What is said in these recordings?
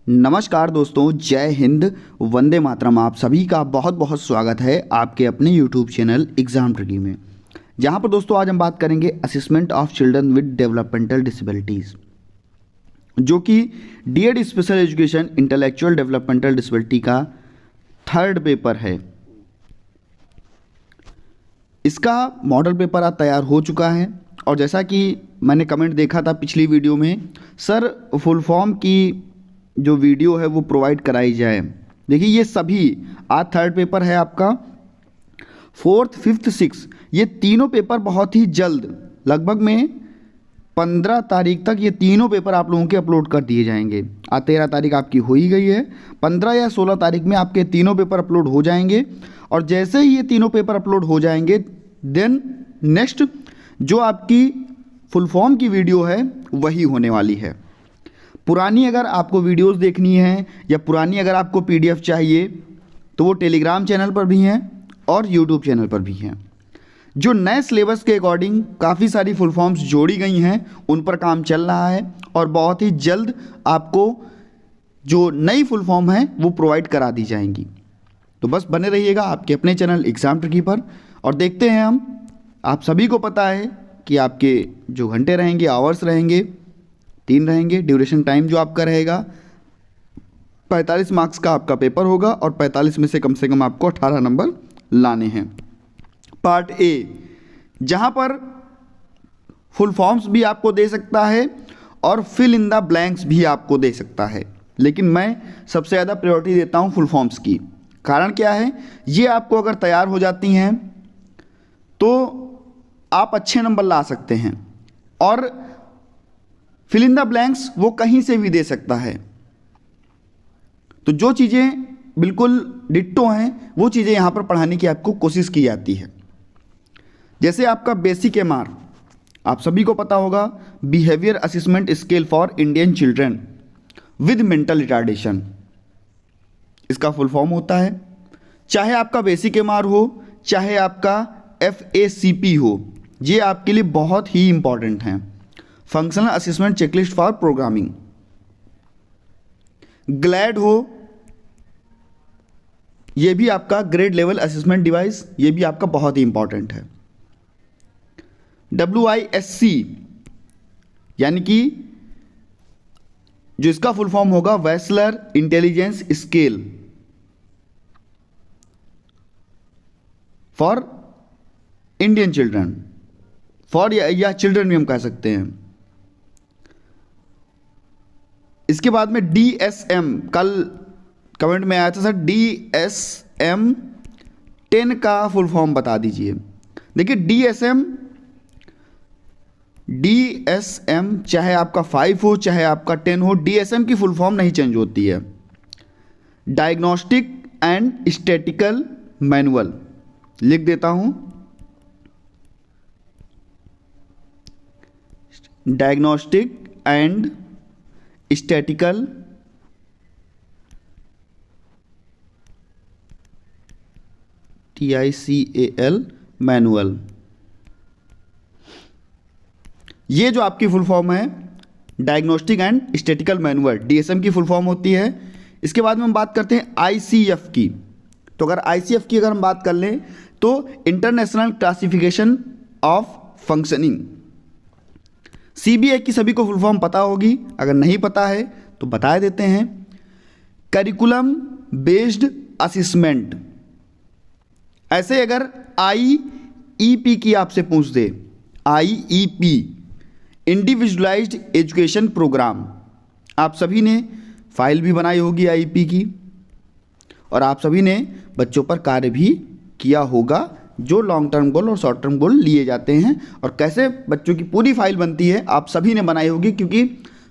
नमस्कार दोस्तों, जय हिंद, वंदे मातरम। आप सभी का बहुत बहुत स्वागत है आपके अपने यूट्यूब चैनल एग्जाम ट्रिकी में, जहां पर दोस्तों आज हम बात करेंगे assessment of children with developmental disabilities, जो कि DEd special education intellectual developmental disability का थर्ड पेपर है। इसका मॉडल पेपर आज तैयार हो चुका है और जैसा कि मैंने कमेंट देखा था पिछली वीडियो में, सर फुल फॉर्म की जो वीडियो है वो प्रोवाइड कराई जाए। देखिए ये सभी आज थर्ड पेपर है आपका, फोर्थ, फिफ्थ, सिक्स, ये तीनों पेपर बहुत ही जल्द, लगभग में 15 तारीख तक ये तीनों पेपर आप लोगों के अपलोड कर दिए जाएंगे। आज 13 तारीख आपकी हो ही गई है, 15 या 16 तारीख में आपके तीनों पेपर अपलोड हो जाएंगे। और जैसे ही ये तीनों पेपर अपलोड हो जाएंगे देन नेक्स्ट जो आपकी फुल फॉर्म की वीडियो है वही होने वाली है। पुरानी अगर आपको वीडियोस देखनी है या पुरानी अगर आपको पीडीएफ चाहिए तो वो टेलीग्राम चैनल पर भी हैं और यूट्यूब चैनल पर भी हैं। जो नए सिलेबस के अकॉर्डिंग काफ़ी सारी फुल फॉर्म्स जोड़ी गई हैं, उन पर काम चल रहा है और बहुत ही जल्द आपको जो नई फुल फॉर्म है वो प्रोवाइड करा दी जाएंगी। तो बस बने रहिएगा आपके अपने चैनल एग्जाम ट्रिकी पर और देखते हैं हम। आप सभी को पता है कि आपके जो घंटे रहेंगे, आवर्स रहेंगे, 3 रहेंगे। ड्यूरेशन टाइम जो आपका रहेगा 45 मार्क्स का आपका पेपर होगा और 45 में से कम आपको 18 नंबर लाने हैं। पार्ट ए, जहां पर फुल फॉर्म्स भी आपको दे सकता है और फिल इन द ब्लैंक्स भी आपको दे सकता है, लेकिन मैं सबसे ज़्यादा प्रायोरिटी देता हूं फुल फॉर्म्स की। कारण क्या है, ये आपको अगर तैयार हो जाती हैं तो आप अच्छे नंबर ला सकते हैं और फिल इन द ब्लैंक्स वो कहीं से भी दे सकता है। तो जो चीज़ें बिल्कुल डिट्टो हैं वो चीज़ें यहाँ पर पढ़ाने की आपको कोशिश की जाती है। जैसे आपका बेसिक एमआर, आप सभी को पता होगा, behaviour assessment scale for Indian children with mental retardation, इसका फुल फॉर्म होता है। चाहे आपका बेसिक एमआर हो, चाहे आपका FACP हो, ये आपके लिए बहुत ही इंपॉर्टेंट हैं। Functional assessment checklist for programming, glad हो, ये भी आपका ग्रेड लेवल असेसमेंट डिवाइस, ये भी आपका बहुत ही इंपॉर्टेंट है। WISC यानी कि जो इसका फुल फॉर्म होगा Wechsler intelligence scale for Indian children, for या चिल्ड्रन भी हम कह सकते हैं। इसके बाद में DSM, कल कमेंट में आया था सर DSM 10 का फुल फॉर्म बता दीजिए। देखिए DSM चाहे आपका 5 हो चाहे आपका 10 हो, DSM की फुल फॉर्म नहीं चेंज होती है। डायग्नोस्टिक एंड स्टैटिकल मैनुअल, लिख देता हूं, diagnostic and statistical TICAL manual, ये जो आपकी फुल फॉर्म है diagnostic and statistical manual, DSM की फुल फॉर्म होती है। इसके बाद में हम बात करते हैं ICF की। तो अगर ICF की अगर हम बात कर लें तो international classification of functioning. CBA की सभी को फुल फॉर्म पता होगी, अगर नहीं पता है तो बता देते हैं। Curriculum based assessment. ऐसे अगर IEP की आपसे पूछ दे, IEP इंडिविजुअलाइज्ड एजुकेशन प्रोग्राम, आप सभी ने फाइल भी बनाई होगी IEP की और आप सभी ने बच्चों पर कार्य भी किया होगा, जो लॉन्ग टर्म गोल और शॉर्ट टर्म गोल लिए जाते हैं और कैसे बच्चों की पूरी फाइल बनती है आप सभी ने बनाई होगी, क्योंकि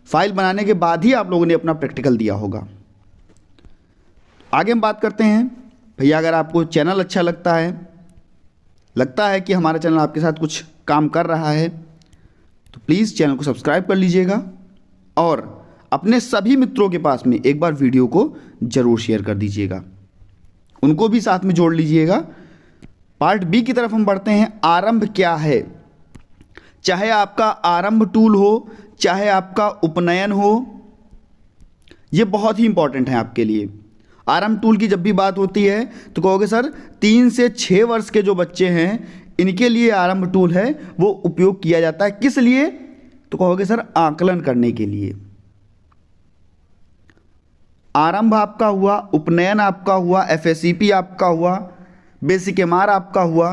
फाइल बनाने के बाद ही आप लोगों ने अपना प्रैक्टिकल दिया होगा। आगे हम बात करते हैं भैया, अगर आपको चैनल अच्छा लगता है कि हमारा चैनल आपके साथ कुछ काम कर रहा है तो प्लीज़ चैनल को सब्सक्राइब कर लीजिएगा और अपने सभी मित्रों के पास में एक बार वीडियो को ज़रूर शेयर कर दीजिएगा, उनको भी साथ में जोड़ लीजिएगा। पार्ट बी की तरफ हम बढ़ते हैं। आरंभ क्या है? चाहे आपका आरंभ टूल हो, चाहे आपका उपनयन हो, ये बहुत ही इंपॉर्टेंट है आपके लिए। आरएम टूल की जब भी बात होती है तो कहोगे सर 3 से 6 वर्ष के जो बच्चे हैं इनके लिए आरंभ टूल है वो उपयोग किया जाता है। किस लिए? तो कहोगे सर आकलन करने के लिए। आरंभ आपका हुआ, उपनयन आपका हुआ, एफएससीपी आपका हुआ, बेसिक एमआर आपका हुआ,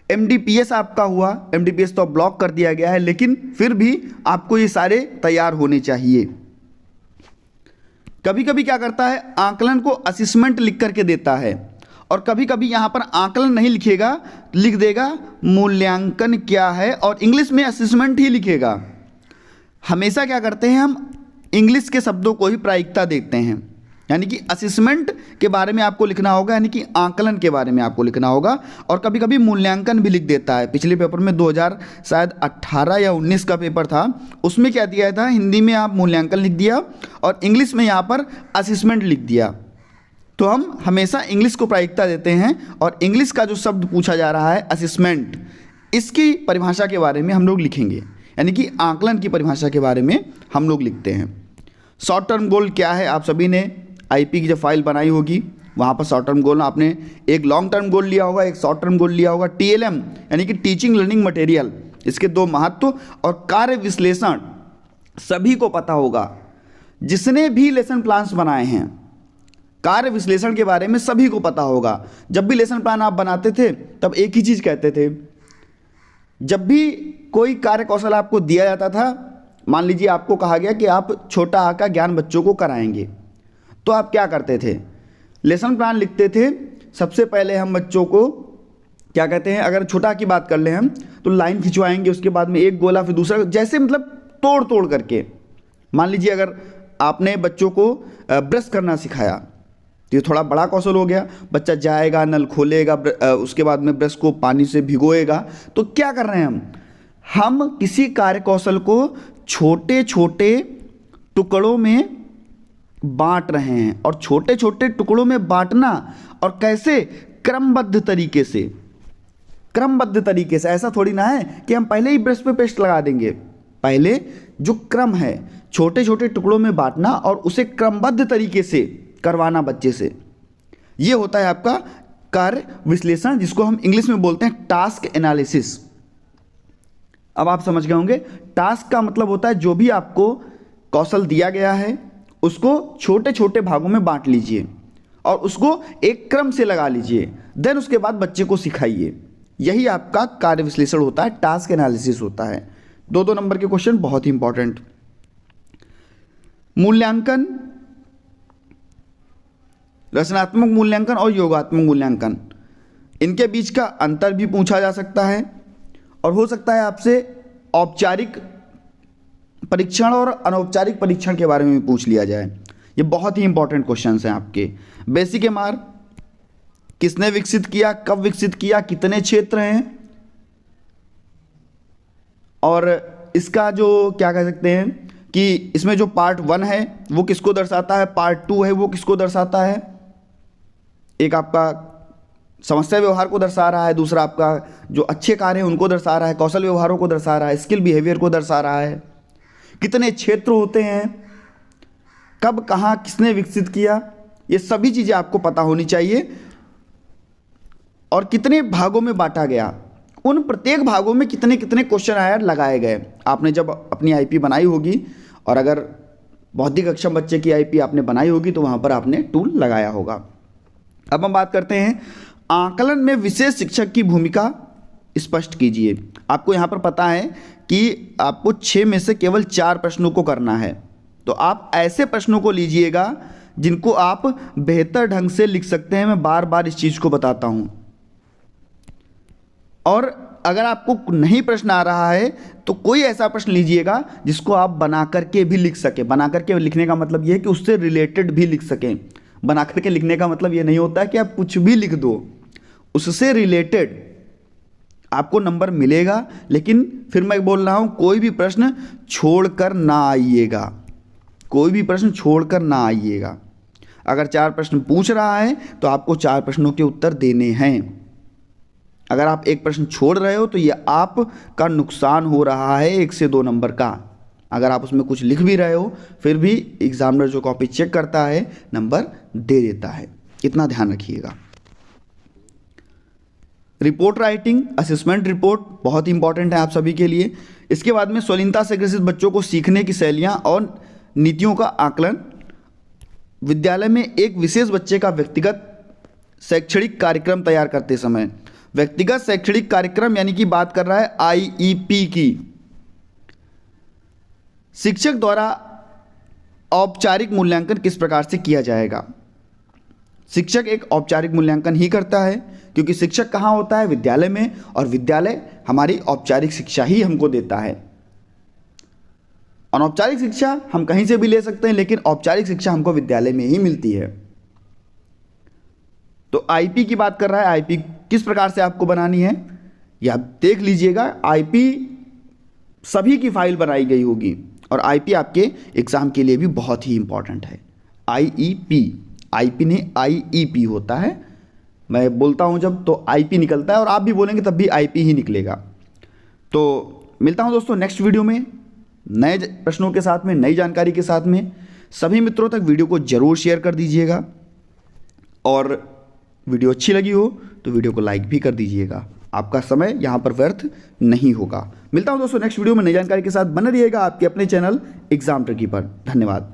एमडीपीएस आपका हुआ। एमडीपीएस तो ब्लॉक कर दिया गया है, लेकिन फिर भी आपको ये सारे तैयार होने चाहिए। कभी कभी क्या करता है, आकलन को असेसमेंट लिख करके देता है, और कभी कभी यहाँ पर आकलन नहीं लिखेगा, लिख देगा मूल्यांकन क्या है, और इंग्लिश में असेसमेंट ही लिखेगा। हमेशा क्या करते हैं हम, इंग्लिश के शब्दों को ही प्रायिकता देते हैं, यानी कि असेसमेंट के बारे में आपको लिखना होगा, यानी कि आकलन के बारे में आपको लिखना होगा। और कभी कभी मूल्यांकन भी लिख देता है। पिछले पेपर में 2018 या 19 का पेपर था, उसमें क्या दिया था, हिंदी में आप मूल्यांकन लिख दिया और इंग्लिश में यहाँ पर असेसमेंट लिख दिया। तो हम हमेशा इंग्लिश को प्रायिकता देते हैं, और इंग्लिश का जो शब्द पूछा जा रहा है असेसमेंट, इसकी परिभाषा के बारे में हम लोग लिखेंगे, यानी कि आकलन की परिभाषा के बारे में हम लोग लिखते हैं। शॉर्ट टर्म गोल क्या है, आप सभी ने आईपी की जब फाइल बनाई होगी वहाँ पर शॉर्ट टर्म गोल आपने एक लॉन्ग टर्म गोल लिया होगा, एक शॉर्ट टर्म गोल लिया होगा। टीएलएम यानी कि टीचिंग लर्निंग मटेरियल, इसके 2 महत्व, और कार्य विश्लेषण सभी को पता होगा। जिसने भी लेसन प्लान्स बनाए हैं, कार्य विश्लेषण के बारे में सभी को पता होगा। जब भी लेसन प्लान आप बनाते थे तब एक ही चीज़ कहते थे, जब भी कोई कार्य कौशल आपको दिया जाता था, मान लीजिए आपको कहा गया कि आप छोटा आ का ज्ञान बच्चों को कराएंगे, तो आप क्या करते थे, लेसन प्लान लिखते थे। सबसे पहले हम बच्चों को क्या कहते हैं, अगर छोटा की बात कर लें हम, तो लाइन खिंचवाएंगे, उसके बाद में एक गोला फिर दूसरा, जैसे मतलब तोड़ तोड़ करके। मान लीजिए अगर आपने बच्चों को ब्रश करना सिखाया तो ये थोड़ा बड़ा कौशल हो गया। बच्चा जाएगा, नल खोलेगा, उसके बाद में ब्रश को पानी से भिगोएगा। तो क्या कर रहे हैं हम किसी कार्य कौशल को छोटे छोटे टुकड़ों में बांट रहे हैं। और छोटे छोटे टुकड़ों में बांटना, और कैसे, क्रमबद्ध तरीके से। क्रमबद्ध तरीके से, ऐसा थोड़ी ना है कि हम पहले ही ब्रश पे पेस्ट लगा देंगे। पहले जो क्रम है, छोटे छोटे टुकड़ों में बांटना और उसे क्रमबद्ध तरीके से करवाना बच्चे से, ये होता है आपका कार्य विश्लेषण, जिसको हम इंग्लिश में बोलते हैं टास्क एनालिसिस। अब आप समझ गए होंगे, टास्क का मतलब होता है जो भी आपको कौशल दिया गया है उसको छोटे छोटे भागों में बांट लीजिए और उसको एक क्रम से लगा लीजिए, देन उसके बाद बच्चे को सिखाइए। यही आपका कार्य विश्लेषण होता है, टास्क एनालिसिस होता है। 2 नंबर के क्वेश्चन बहुत ही इंपॉर्टेंट। मूल्यांकन, रचनात्मक मूल्यांकन और योगात्मक मूल्यांकन, इनके बीच का अंतर भी पूछा जा सकता है, और हो सकता है आपसे औपचारिक परीक्षण और अनौपचारिक परीक्षण के बारे में भी पूछ लिया जाए। ये बहुत ही इंपॉर्टेंट क्वेश्चंस हैं आपके। बेसिक एमआर किसने विकसित किया, कब विकसित किया, कितने क्षेत्र हैं, और इसका जो क्या कह सकते हैं कि इसमें जो पार्ट 1 है वो किसको दर्शाता है, पार्ट 2 है वो किसको दर्शाता है। एक आपका समस्या व्यवहार को दर्शा रहा है, दूसरा आपका जो अच्छे कार्य हैं उनको दर्शा रहा है, कौशल व्यवहारों को दर्शा रहा है, स्किल बिहेवियर को दर्शा रहा है। कितने क्षेत्र होते हैं, कब कहाँ किसने विकसित किया, ये सभी चीज़ें आपको पता होनी चाहिए। और कितने भागों में बांटा गया, उन प्रत्येक भागों में कितने कितने क्वेश्चन आयर लगाए गए। आपने जब अपनी आईपी बनाई होगी, और अगर बौद्धिक अक्षम बच्चे की आईपी आपने बनाई होगी तो वहाँ पर आपने टूल लगाया होगा। अब हम बात करते हैं आकलन में विशेष शिक्षक की भूमिका स्पष्ट कीजिए। आपको यहाँ पर पता है कि आपको 6 में से केवल 4 प्रश्नों को करना है, तो आप ऐसे प्रश्नों को लीजिएगा जिनको आप बेहतर ढंग से लिख सकते हैं। मैं बार बार इस चीज़ को बताता हूँ। और अगर आपको नहीं प्रश्न आ रहा है तो कोई ऐसा प्रश्न लीजिएगा जिसको आप बना करके भी लिख सकें। बना करके लिखने का मतलब ये है कि उससे रिलेटेड भी लिख सकें। बना करके लिखने का मतलब ये नहीं होता कि आप कुछ भी लिख दो, उससे रिलेटेड आपको नंबर मिलेगा। लेकिन फिर मैं बोल रहा हूँ, कोई भी प्रश्न छोड़कर ना आइएगा, कोई भी प्रश्न छोड़कर ना आइएगा। अगर 4 प्रश्न पूछ रहा है तो आपको 4 प्रश्नों के उत्तर देने हैं। अगर आप एक प्रश्न छोड़ रहे हो तो ये आपका नुकसान हो रहा है 1 से 2 नंबर का। अगर आप उसमें कुछ लिख भी रहे हो फिर भी एग्जामिनर जो कॉपी चेक करता है नंबर दे देता है, इतना ध्यान रखिएगा। रिपोर्ट राइटिंग, असेसमेंट रिपोर्ट बहुत इंपॉर्टेंट है आप सभी के लिए। इसके बाद में स्वलीनता से ग्रसित बच्चों को सीखने की शैलियाँ और नीतियों का आकलन, विद्यालय में एक विशेष बच्चे का व्यक्तिगत शैक्षणिक कार्यक्रम तैयार करते समय, व्यक्तिगत शैक्षणिक कार्यक्रम यानी कि बात कर रहा है आईईपी की। शिक्षक द्वारा औपचारिक मूल्यांकन किस प्रकार से किया जाएगा? शिक्षक एक औपचारिक मूल्यांकन ही करता है, क्योंकि शिक्षक कहाँ होता है? विद्यालय में, और विद्यालय हमारी औपचारिक शिक्षा ही हमको देता है। अनौपचारिक शिक्षा हम कहीं से भी ले सकते हैं, लेकिन औपचारिक शिक्षा हमको विद्यालय में ही मिलती है। तो आईपी की बात कर रहा है, आईपी किस प्रकार से आपको बनानी है ये आप देख लीजिएगा। आईपी सभी की फाइल बनाई गई होगी, और आईपी आपके एग्जाम के लिए भी बहुत ही इंपॉर्टेंट है। आईईपी, आईपी नहीं आईईपी होता है, मैं बोलता हूं जब तो आईपी निकलता है, और आप भी बोलेंगे तब भी आईपी ही निकलेगा। तो मिलता हूं दोस्तों नेक्स्ट वीडियो में नए प्रश्नों के साथ में, नई जानकारी के साथ में। सभी मित्रों तक वीडियो को जरूर शेयर कर दीजिएगा, और वीडियो अच्छी लगी हो तो वीडियो को लाइक भी कर दीजिएगा। आपका समय यहाँ पर व्यर्थ नहीं होगा। मिलता हूँ दोस्तों नेक्स्ट वीडियो में नई जानकारी के साथ। बने रहिएगा आपके अपने चैनल एग्जाम ट्रिकी पर। धन्यवाद।